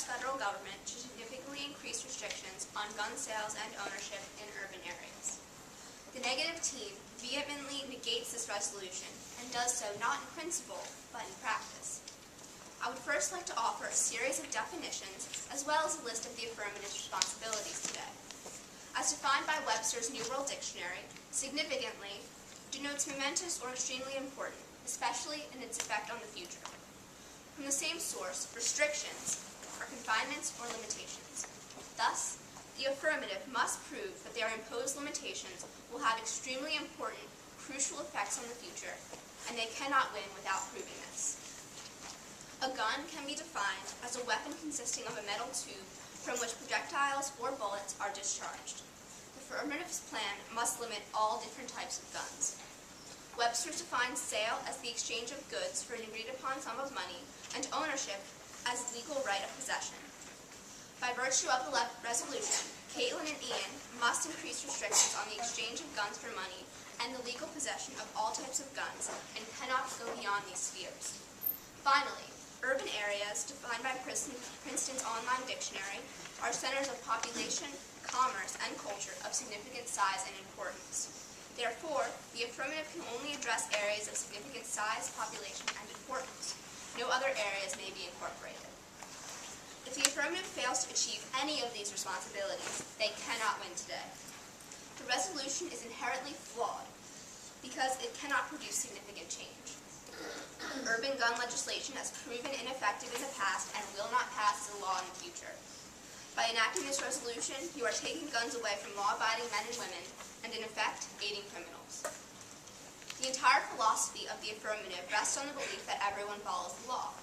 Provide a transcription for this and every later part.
U.S. federal government to significantly increase restrictions on gun sales and ownership in urban areas. The negative team vehemently negates this resolution and does so not in principle, but in practice. I would first like to offer a series of definitions as well as a list of the affirmative's responsibilities today. As defined by Webster's New World Dictionary, significantly denotes momentous or extremely important, especially in its effect on the future. From the same source, restrictions are confinements or limitations. Thus, the affirmative must prove that their imposed limitations will have extremely important, crucial effects on the future, and they cannot win without proving this. A gun can be defined as a weapon consisting of a metal tube from which projectiles or bullets are discharged. The affirmative's plan must limit all different types of guns. Webster defines sale as the exchange of goods for an agreed-upon sum of money, and ownership as legal right of possession. By virtue of the resolution, Caitlin and Ian must increase restrictions on the exchange of guns for money and the legal possession of all types of guns, and cannot go beyond these spheres. Finally, urban areas, defined by Princeton's online dictionary, are centers of population, commerce, and culture of significant size and importance. Therefore, the affirmative can only address areas of significant size, population, and importance. No other areas may be incorporated. If the affirmative fails to achieve any of these responsibilities, they cannot win today. The resolution is inherently flawed because it cannot produce significant change. Urban gun legislation has proven ineffective in the past and will not pass as a law in the future. By enacting this resolution, you are taking guns away from law-abiding men and women, and in effect, aiding criminals. The entire philosophy of the affirmative rests on the belief that everyone follows the law.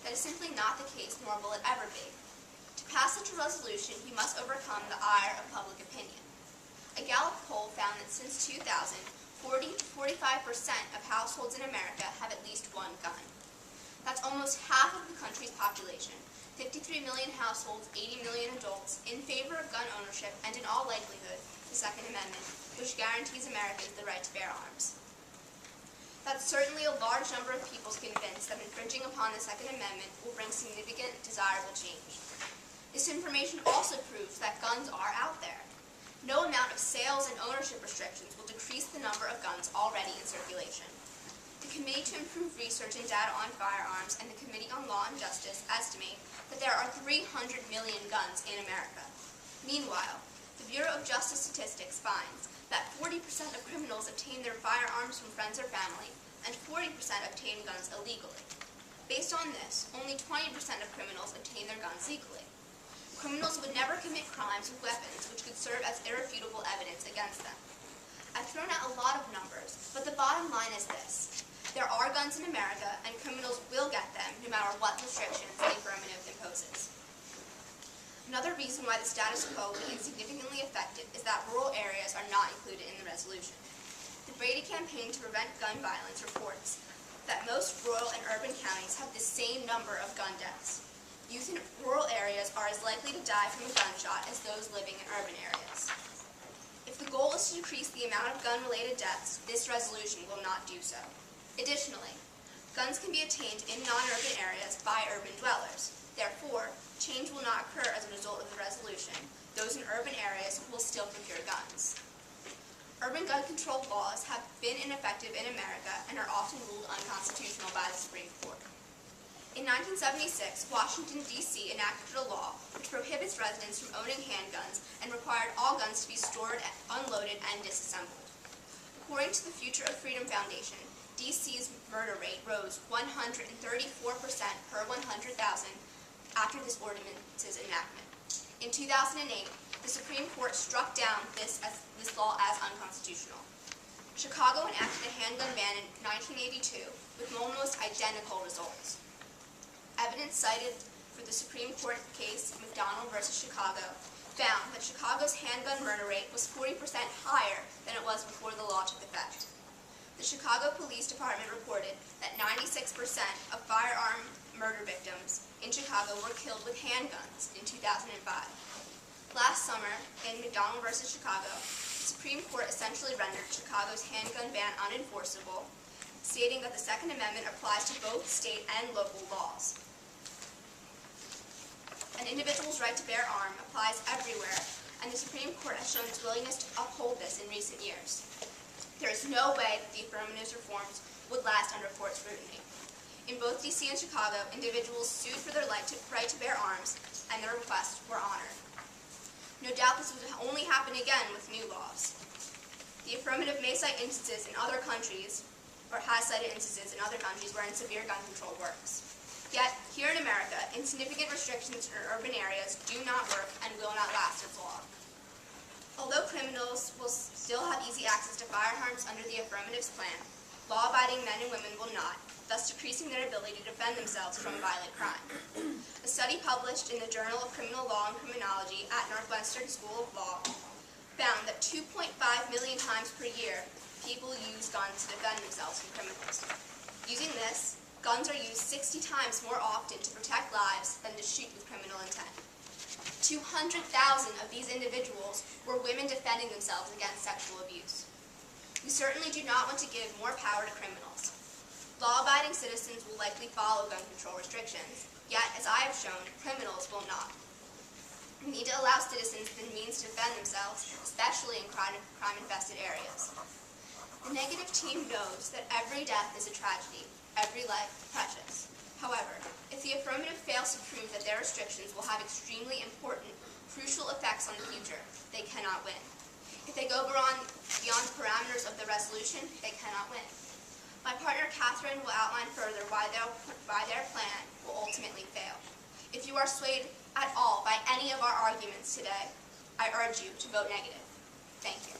That is simply not the case, nor will it ever be. To pass such a resolution, you must overcome the ire of public opinion. A Gallup poll found that since 2000, 40 to 45% of households in America have at least one gun. That's almost half of the country's population, 53 million households, 80 million adults, in favor of gun ownership and, in all likelihood, the Second Amendment, which guarantees Americans the right to bear arms. That's certainly a large number of people convinced that infringing upon the Second Amendment will bring significant, desirable change. This information also proves that guns are out there. No amount of sales and ownership restrictions will decrease the number of guns already in circulation. The Committee to Improve Research and Data on Firearms and the Committee on Law and Justice estimate that there are 300 million guns in America. Meanwhile, the Bureau of Justice Statistics finds that 40% of criminals obtain their firearms from friends or family, and 40% obtain guns illegally. Based on this, only 20% of criminals obtain their guns legally. Criminals would never commit crimes with weapons which could serve as irrefutable evidence against them. I've thrown out a lot of numbers, but the bottom line is this. There are guns in America, and criminals will get them no matter what restrictions the affirmative imposes. Another reason why the status quo will be insignificantly effective is that rural areas are not included in the resolution. The Brady Campaign to Prevent Gun Violence reports that most rural and urban counties have the same number of gun deaths. Youth in rural areas are as likely to die from a gunshot as those living in urban areas. If the goal is to decrease the amount of gun-related deaths, this resolution will not do so. Additionally, guns can be obtained in non-urban areas by urban dwellers. Therefore, change will not occur as a result of the resolution. Those in urban areas will still procure guns. Urban gun control laws have been ineffective in America and are often ruled unconstitutional by the Supreme Court. In 1976, Washington, D.C. enacted a law which prohibits residents from owning handguns and required all guns to be stored, unloaded, and disassembled. According to the Future of Freedom Foundation, D.C.'s murder rate rose 134% per 100,000 after this ordinance's enactment. In 2008, the Supreme Court struck down this law as unconstitutional. Chicago enacted a handgun ban in 1982 with almost identical results. Evidence cited for the Supreme Court case McDonald v. Chicago found that Chicago's handgun murder rate was 40% higher than it was before the law took effect. The Chicago Police Department reported that 96% of firearm murder victims in Chicago were killed with handguns in 2005. Last summer, in McDonald v. Chicago, the Supreme Court essentially rendered Chicago's handgun ban unenforceable, stating that the Second Amendment applies to both state and local laws. An individual's right to bear arms applies everywhere, and the Supreme Court has shown its willingness to uphold this in recent years. There is no way that the affirmative reforms would last under court scrutiny. In both D.C. and Chicago, individuals sued for their right to bear arms, and their requests were honored. No doubt this would only happen again with new laws. The affirmative may cite instances in other countries, or has cited instances in other countries wherein severe gun control works. Yet, here in America, insignificant restrictions in urban areas do not work and will not last as long. Although criminals will still have easy access to firearms under the affirmative's plan, law-abiding men and women will not, thus decreasing their ability to defend themselves from violent crime. A study published in the Journal of Criminal Law and Criminology at Northwestern School of Law found that 2.5 million times per year, people use guns to defend themselves from criminals. Using this, guns are used 60 times more often to protect lives than to shoot with criminal intent. 200,000 of these individuals were women defending themselves against sexual abuse. We certainly do not want to give more power to criminals. Law-abiding citizens will likely follow gun control restrictions, yet, as I have shown, criminals will not. We need to allow citizens the means to defend themselves, especially in crime-infested areas. The negative team knows that every death is a tragedy, every life precious. However, if the affirmative fails to prove that their restrictions will have extremely important, crucial effects on the future, they cannot win. If they go beyond the parameters of the resolution, they cannot win. My partner Catherine will outline further why their plan will ultimately fail. If you are swayed at all by any of our arguments today, I urge you to vote negative. Thank you.